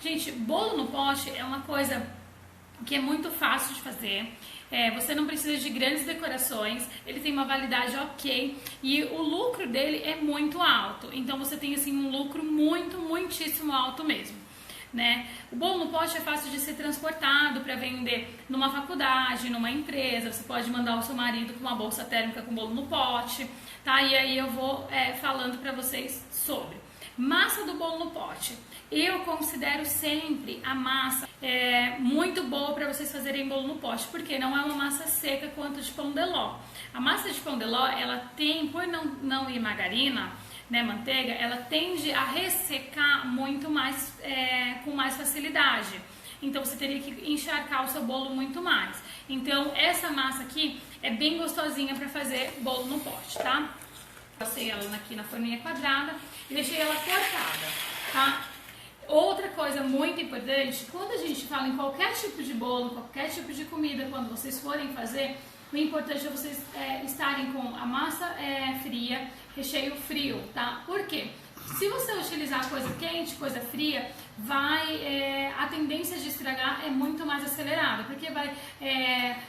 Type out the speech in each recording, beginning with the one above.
Gente, bolo no pote é uma coisa que é muito fácil de fazer. Você não precisa de grandes decorações, ele tem uma validade ok e o lucro dele é muito alto. Então você tem assim um lucro muitíssimo alto mesmo, né? O bolo no pote é fácil de ser transportado para vender numa faculdade, numa empresa. Você pode mandar o seu marido com uma bolsa térmica com bolo no pote, tá? E aí eu vou falando para vocês sobre massa do bolo no pote. Eu considero sempre a massa muito boa para vocês fazerem bolo no pote, porque não é uma massa seca quanto de pão de ló. A massa de pão de ló, ela tem, por não ir margarina, né, manteiga, ela tende a ressecar muito mais, com mais facilidade. Então você teria que encharcar o seu bolo muito mais. Então essa massa aqui é bem gostosinha para fazer bolo no pote, tá? Passei ela aqui na forminha quadrada e deixei ela cortada, tá? Outra coisa muito importante, quando a gente fala em qualquer tipo de bolo, qualquer tipo de comida, quando vocês forem fazer, o importante é vocês estarem com a massa fria, recheio frio, tá? Por quê? Se você utilizar coisa quente, coisa fria, a tendência de estragar é muito mais acelerada, porque vai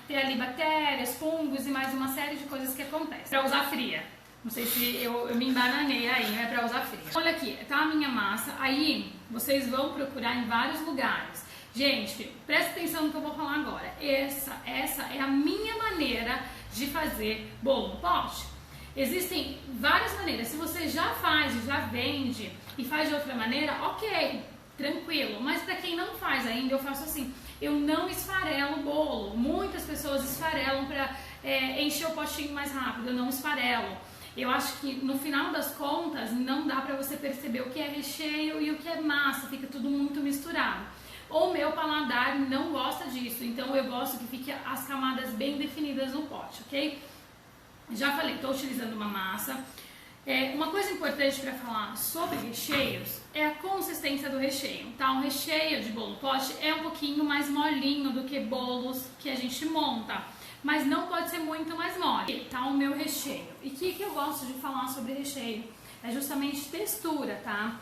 ter ali bactérias, fungos e mais uma série de coisas que acontecem. Para usar fria. Não sei se eu me embananei aí, não é pra usar fria. Olha aqui, tá a minha massa. Aí, vocês vão procurar em vários lugares. Gente, presta atenção no que eu vou falar agora. Essa é a minha maneira de fazer bolo no pote. Existem várias maneiras. Se você já faz e já vende e faz de outra maneira, ok, tranquilo. Mas pra quem não faz ainda, eu faço assim. Eu não esfarelo o bolo. Muitas pessoas esfarelam pra encher o potinho mais rápido. Eu não esfarelo. Eu acho que no final das contas não dá pra você perceber o que é recheio e o que é massa, fica tudo muito misturado. O meu paladar não gosta disso, então eu gosto que fique as camadas bem definidas no pote, ok? Já falei, estou utilizando uma massa. Uma coisa importante para falar sobre recheios é a consistência do recheio, tá? Um recheio de bolo pote é um pouquinho mais molinho do que bolos que a gente monta, mas não pode ser muito mais mole, tá? O meu recheio. E o que eu gosto de falar sobre recheio? É justamente textura, tá?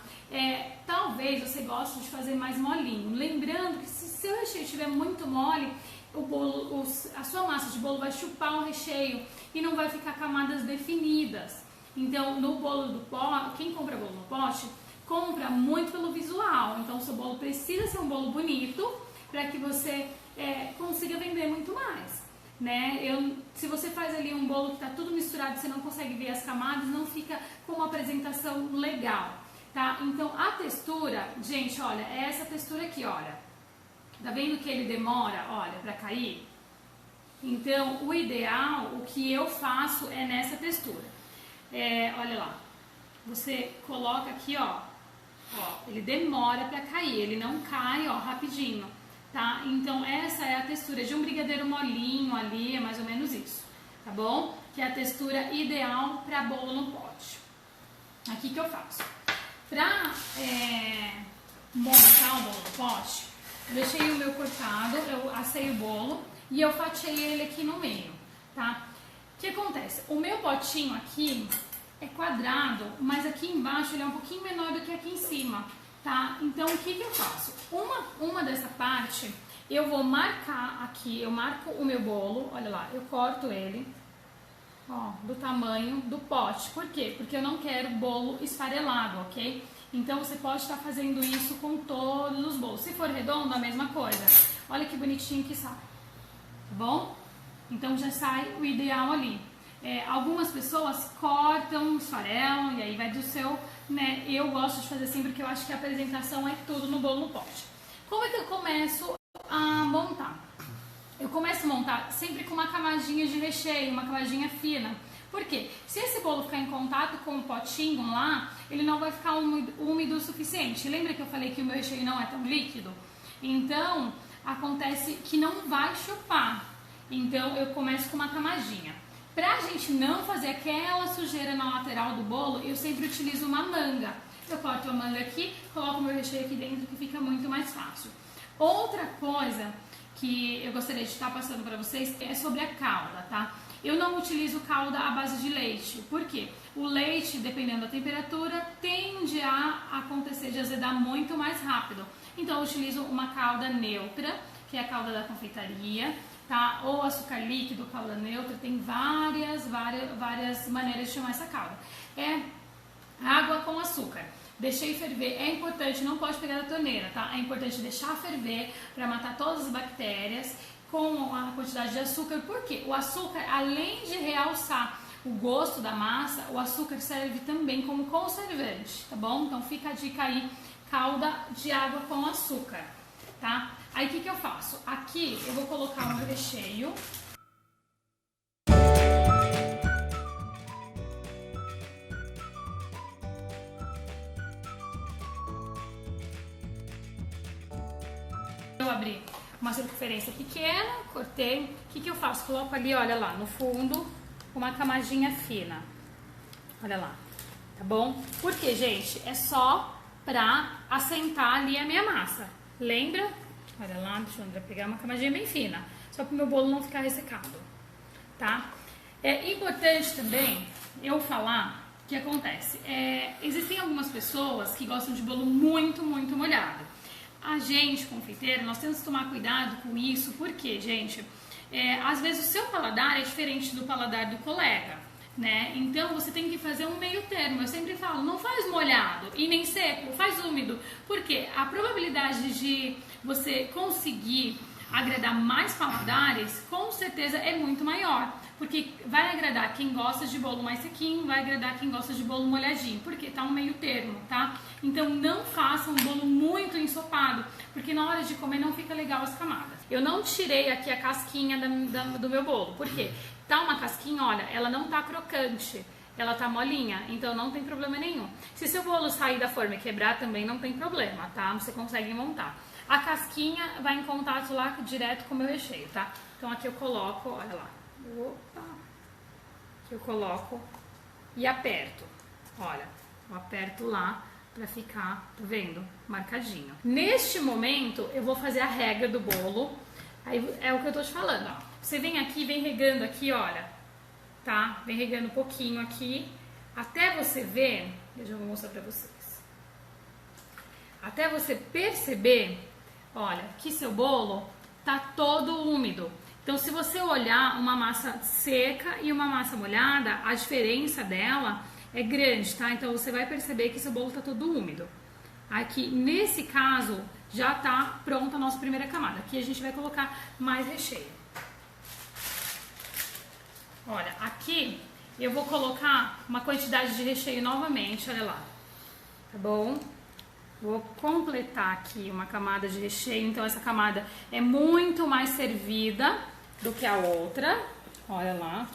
Talvez você goste de fazer mais molinho. Lembrando que se seu recheio estiver muito mole, a sua massa de bolo vai chupar o recheio e não vai ficar camadas definidas. Então, no bolo do pote, quem compra bolo no pote, compra muito pelo visual. Então, o seu bolo precisa ser um bolo bonito para que você consiga vender muito mais, né? Se você faz ali um bolo que está tudo misturado e você não consegue ver as camadas, não fica com uma apresentação legal, tá? Então, a textura, gente, olha, é essa textura aqui, olha. Tá vendo que ele demora, olha, para cair? Então, o ideal, o que eu faço é nessa textura. Olha lá, você coloca aqui, ó, ele demora para cair, ele não cai, ó, rapidinho, tá? Então, essa é a textura de um brigadeiro molinho ali, é mais ou menos isso, tá bom? Que é a textura ideal para bolo no pote. Aqui que eu faço. Pra montar o bolo no pote, eu deixei o meu cortado, eu assei o bolo e eu fatiei ele aqui no meio, tá? O que acontece? O meu potinho aqui é quadrado, mas aqui embaixo ele é um pouquinho menor do que aqui em cima, tá? Então, o que eu faço? Uma dessa parte, eu vou marcar aqui, eu marco o meu bolo, olha lá, eu corto ele, ó, do tamanho do pote. Por quê? Porque eu não quero bolo esfarelado, ok? Então, você pode estar fazendo isso com todos os bolos. Se for redondo, a mesma coisa. Olha que bonitinho que sai, tá bom? Então, já sai o ideal ali. Algumas pessoas cortam, esfarelam, e aí vai do seu, né? Eu gosto de fazer assim porque eu acho que a apresentação é tudo no bolo no pote. Como é que eu começo a montar? Eu começo a montar sempre com uma camadinha de recheio, uma camadinha fina. Por quê? Se esse bolo ficar em contato com o potinho lá, ele não vai ficar úmido o suficiente. Lembra que eu falei que o meu recheio não é tão líquido? Então, acontece que não vai chupar. Então, eu começo com uma camadinha. Pra gente não fazer aquela sujeira na lateral do bolo, eu sempre utilizo uma manga. Eu corto a manga aqui, coloco o meu recheio aqui dentro, que fica muito mais fácil. Outra coisa que eu gostaria de estar passando para vocês é sobre a calda, tá? Eu não utilizo calda à base de leite. Por quê? O leite, dependendo da temperatura, tende tende a acontecer de azedar muito mais rápido. Então eu utilizo uma calda neutra, que é a calda da confeitaria, tá? Ou açúcar líquido, calda neutra, tem várias maneiras de chamar essa calda. É água com açúcar. Deixei ferver, é importante, não pode pegar da torneira, tá? É importante deixar ferver para matar todas as bactérias com a quantidade de açúcar. Por quê? O açúcar, além de realçar o gosto da massa, o açúcar serve também como conservante, tá bom? Então fica a dica aí, calda de água com açúcar, tá? Aí o que eu faço? Aqui eu vou colocar o meu recheio. Eu abri uma circunferência pequena, cortei. O que eu faço? Coloco ali, olha lá, no fundo, uma camadinha fina. Olha lá, tá bom? Porque, gente, é só pra assentar ali a minha massa. Lembra? Olha lá, deixa o André pegar uma camadinha bem fina. Só pro meu bolo não ficar ressecado, tá? É importante também eu falar o que acontece. Existem algumas pessoas que gostam de bolo muito molhado. A gente, confeiteiro, nós temos que tomar cuidado com isso, porque, gente, às vezes o seu paladar é diferente do paladar do colega, né? Então você tem que fazer um meio termo. Eu sempre falo, não faz molhado e nem seco, faz úmido, porque a probabilidade de você conseguir agradar mais paladares, com certeza é muito maior, porque vai agradar quem gosta de bolo mais sequinho, vai agradar quem gosta de bolo molhadinho, porque tá um meio termo, tá? Então não faça um bolo muito ensopado, porque na hora de comer não fica legal as camadas. Eu não tirei aqui a casquinha do meu bolo, porque tá uma casquinha, olha, ela não tá crocante, ela tá molinha, então não tem problema nenhum. Se seu bolo sair da forma e quebrar também não tem problema, tá? Você consegue montar. A casquinha vai em contato lá direto com o meu recheio, tá? Então aqui eu coloco, olha lá. Opa! Aqui eu coloco e aperto. Olha, eu aperto lá pra ficar, tá vendo? Marcadinho. Neste momento, eu vou fazer a rega do bolo. Aí é o que eu tô te falando, ó. Você vem aqui, vem regando aqui, olha. Tá? Vem regando um pouquinho aqui. Até você ver, eu já vou mostrar pra vocês. Até você perceber, olha, que seu bolo tá todo úmido. Então, se você olhar uma massa seca e uma massa molhada, a diferença dela é grande, tá? Então, você vai perceber que seu bolo tá todo úmido. Aqui, nesse caso, já tá pronta a nossa primeira camada. Aqui a gente vai colocar mais recheio. Olha, aqui eu vou colocar uma quantidade de recheio novamente, olha lá. Tá bom? Vou completar aqui uma camada de recheio, então essa camada é muito mais servida do que a outra. Olha lá.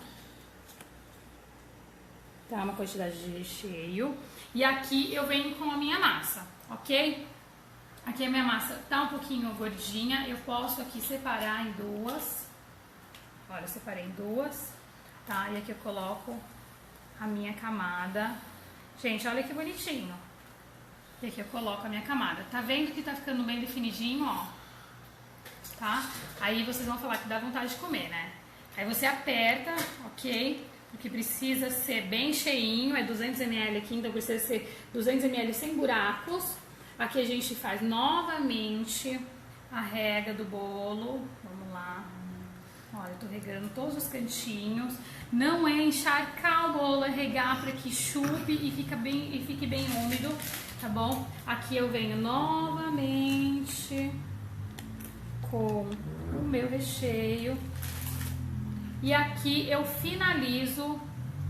Tá, uma quantidade de recheio. E aqui eu venho com a minha massa, ok? Aqui a minha massa tá um pouquinho gordinha, eu posso aqui separar em duas. Olha, eu separei em duas, tá? E aqui eu coloco a minha camada. Gente, olha que bonitinho. E aqui eu coloco a minha camada. Tá vendo que tá ficando bem definidinho, ó? Tá? Aí vocês vão falar que dá vontade de comer, né? Aí você aperta, ok? Porque precisa ser bem cheinho, é 200 ml aqui, então precisa ser 200 ml sem buracos. Aqui a gente faz novamente a rega do bolo. Vamos lá. Olha, eu tô regando todos os cantinhos. Não é encharcar o bolo, é regar para que chupe e fique bem úmido, tá bom? Aqui eu venho novamente com o meu recheio. E aqui eu finalizo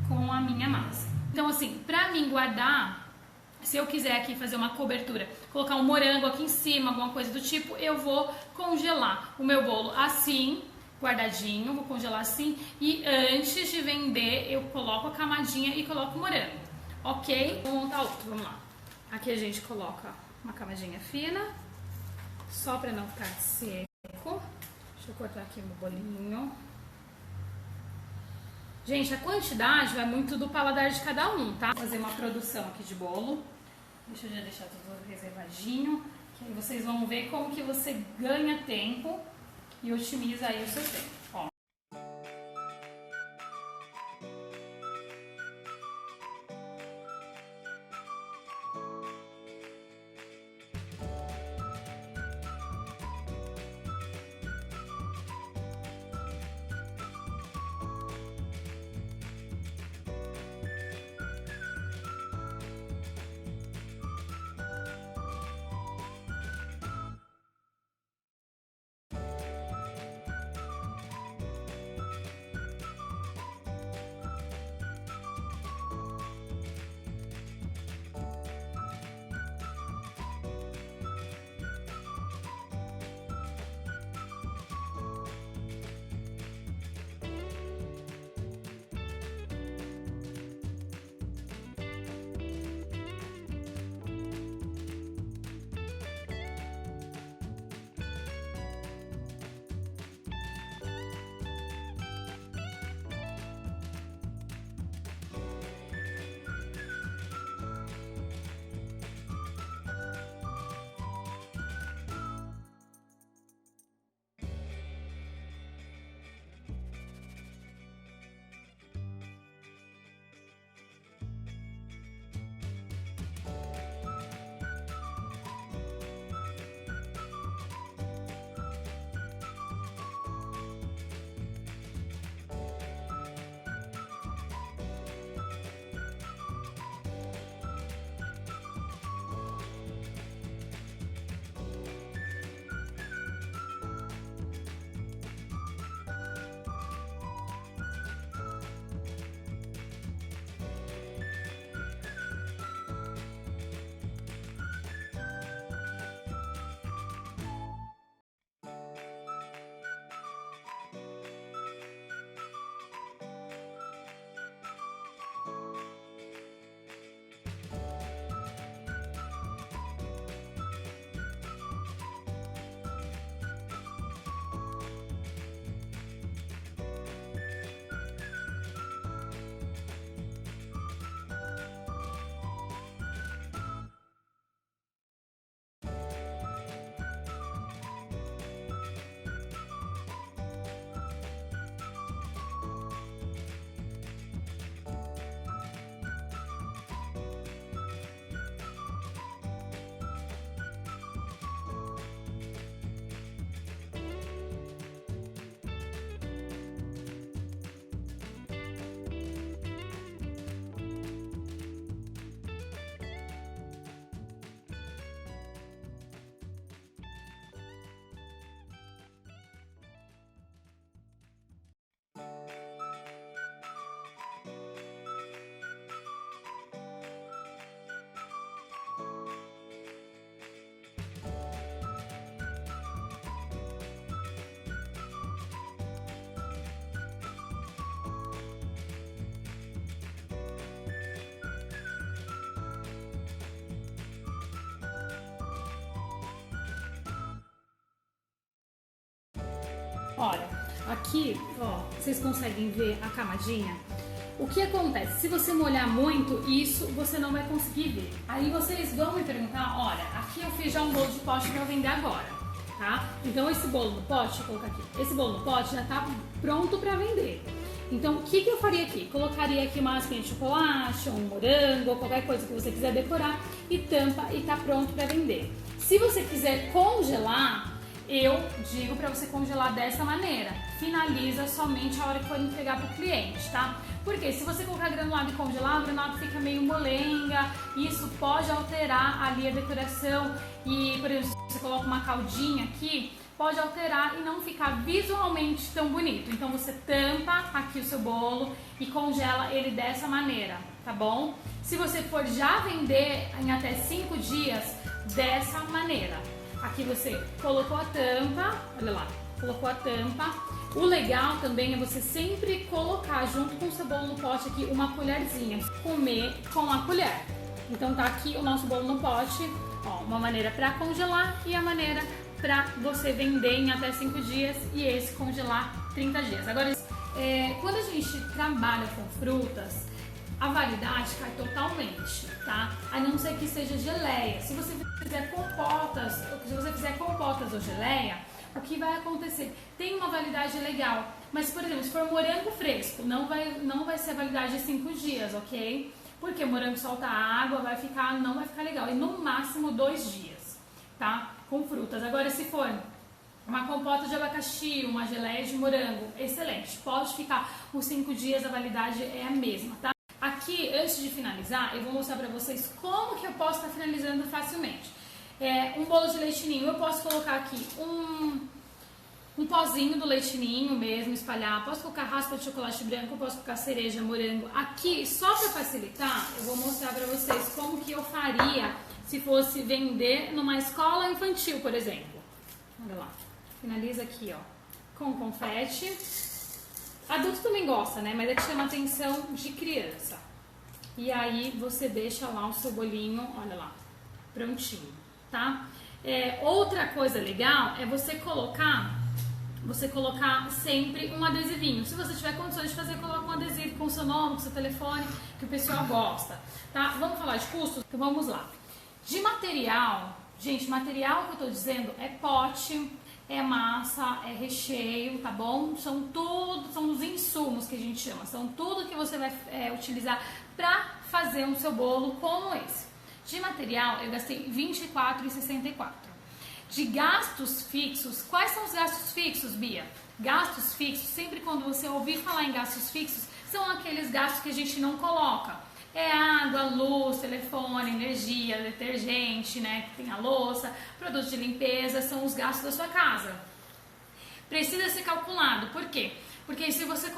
com a minha massa. Então assim, pra mim guardar, se eu quiser aqui fazer uma cobertura, colocar um morango aqui em cima, alguma coisa do tipo, eu vou congelar o meu bolo assim, guardadinho, vou congelar assim. E antes de vender, eu coloco a camadinha e coloco o morango, ok? Vou montar outro, vamos lá. Aqui a gente coloca uma camadinha fina, só pra não ficar seco. Deixa eu cortar aqui meu bolinho. Gente, a quantidade vai muito do paladar de cada um, tá? Vou fazer uma produção aqui de bolo. Deixa eu já deixar tudo reservadinho, que aí vocês vão ver como que você ganha tempo e otimiza aí o seu tempo. Ó. olha, aqui, ó, vocês conseguem ver a camadinha? O que acontece? Se você molhar muito, isso você não vai conseguir ver. Aí vocês vão me perguntar, olha, aqui eu fiz já um bolo de pote para vender agora, tá? Então esse bolo no pote, deixa eu colocar aqui, esse bolo no pote já tá pronto para vender. Então o que eu faria aqui? Colocaria aqui uma massinha de chocolate, um morango, ou qualquer coisa que você quiser decorar e tampa e tá pronto para vender. Se você quiser congelar, eu digo para você congelar dessa maneira. Finaliza somente a hora que for entregar para o cliente, tá? Porque se você colocar granulado e congelar, o granulado fica meio molenga, isso pode alterar ali a decoração e, por exemplo, se você coloca uma caldinha aqui, pode alterar e não ficar visualmente tão bonito. Então você tampa aqui o seu bolo e congela ele dessa maneira, tá bom? Se você for já vender em até 5 dias, dessa maneira. Aqui você colocou a tampa, olha lá, colocou a tampa. O legal também é você sempre colocar junto com o seu bolo no pote aqui uma colherzinha, comer com a colher. Então tá aqui o nosso bolo no pote, ó, uma maneira para congelar e a maneira para você vender em até 5 dias e esse congelar 30 dias. Agora, quando a gente trabalha com frutas, a validade cai totalmente, tá? A não ser que seja geleia. Se você fizer compotas ou geleia, o que vai acontecer? Tem uma validade legal, mas, por exemplo, se for morango fresco, não vai ser a validade de 5 dias, ok? Porque o morango solta água, não vai ficar legal. E no máximo 2 dias, tá? Com frutas. Agora, se for uma compota de abacaxi, uma geleia de morango, excelente. Pode ficar os 5 dias, a validade é a mesma, tá? Aqui, antes de finalizar, eu vou mostrar pra vocês como que eu posso estar finalizando facilmente. Um bolo de leite ninho, eu posso colocar aqui um pozinho do leite ninho mesmo, espalhar. Posso colocar raspa de chocolate branco, posso colocar cereja, morango. Aqui, só pra facilitar, eu vou mostrar pra vocês como que eu faria se fosse vender numa escola infantil, por exemplo. Olha lá, finaliza aqui, ó, com confete. Adulto também gosta, né? Mas é que chama a atenção de criança. E aí você deixa lá o seu bolinho, olha lá, prontinho, tá? Outra coisa legal é você colocar sempre um adesivinho. Se você tiver condições de fazer, coloca um adesivo com o seu nome, com o seu telefone, que o pessoal gosta, tá? Vamos falar de custos? Então vamos lá. De material, gente, material que eu tô dizendo é pote, é massa, é recheio, tá bom? São os insumos que a gente chama, são tudo que você vai utilizar para fazer um seu bolo como esse. De material, eu gastei R$24,64. De gastos fixos, quais são os gastos fixos, Bia? Gastos fixos, sempre quando você ouvir falar em gastos fixos, são aqueles gastos que a gente não coloca. Água, luz, telefone, energia, detergente, né, que tem a louça, produtos de limpeza, são os gastos da sua casa. Precisa ser calculado, por quê? Porque se você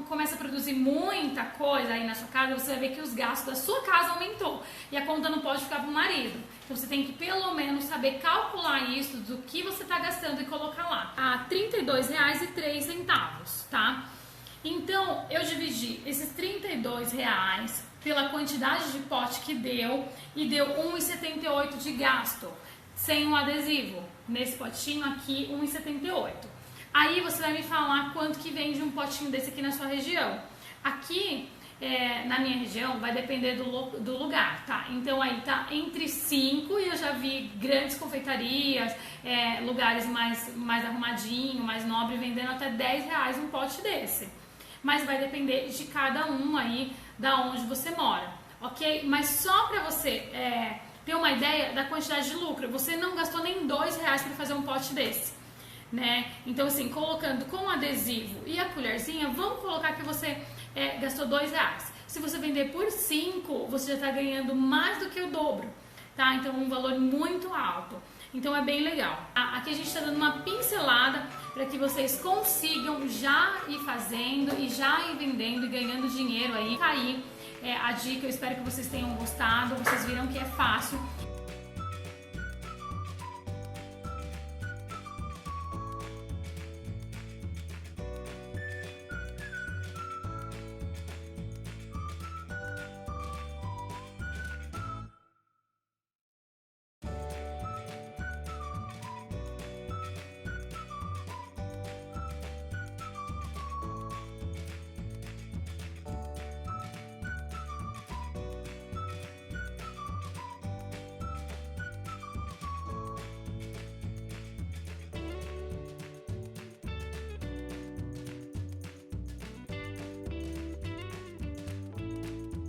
começa a produzir muita coisa aí na sua casa, você vai ver que os gastos da sua casa aumentou e a conta não pode ficar para o marido. Então você tem que pelo menos saber calcular isso, do que você está gastando e colocar lá. A R$32,03, tá? Então eu dividi esses R$32 pela quantidade de pote que deu e deu R$1,78 de gasto, sem um adesivo. Nesse potinho aqui, R$1,78. Aí você vai me falar quanto que vende um potinho desse aqui na sua região. Aqui, na minha região, vai depender do lugar, tá? Então aí tá entre 5 e eu já vi grandes confeitarias, lugares mais arrumadinho, mais nobre, vendendo até R$10 um pote desse. Mas vai depender de cada um aí, da onde você mora, ok? Mas só para você ter uma ideia da quantidade de lucro, você não gastou nem R$2 para fazer um pote desse, né? Então assim, colocando com adesivo e a colherzinha, vamos colocar que você gastou R$2. Se você vender por 5, você já está ganhando mais do que o dobro, tá? Então um valor muito alto. Então é bem legal. Aqui a gente está dando uma pincelada para que vocês consigam já ir fazendo e já ir vendendo e ganhando dinheiro aí. Tá aí a dica, eu espero que vocês tenham gostado. Vocês viram que é fácil.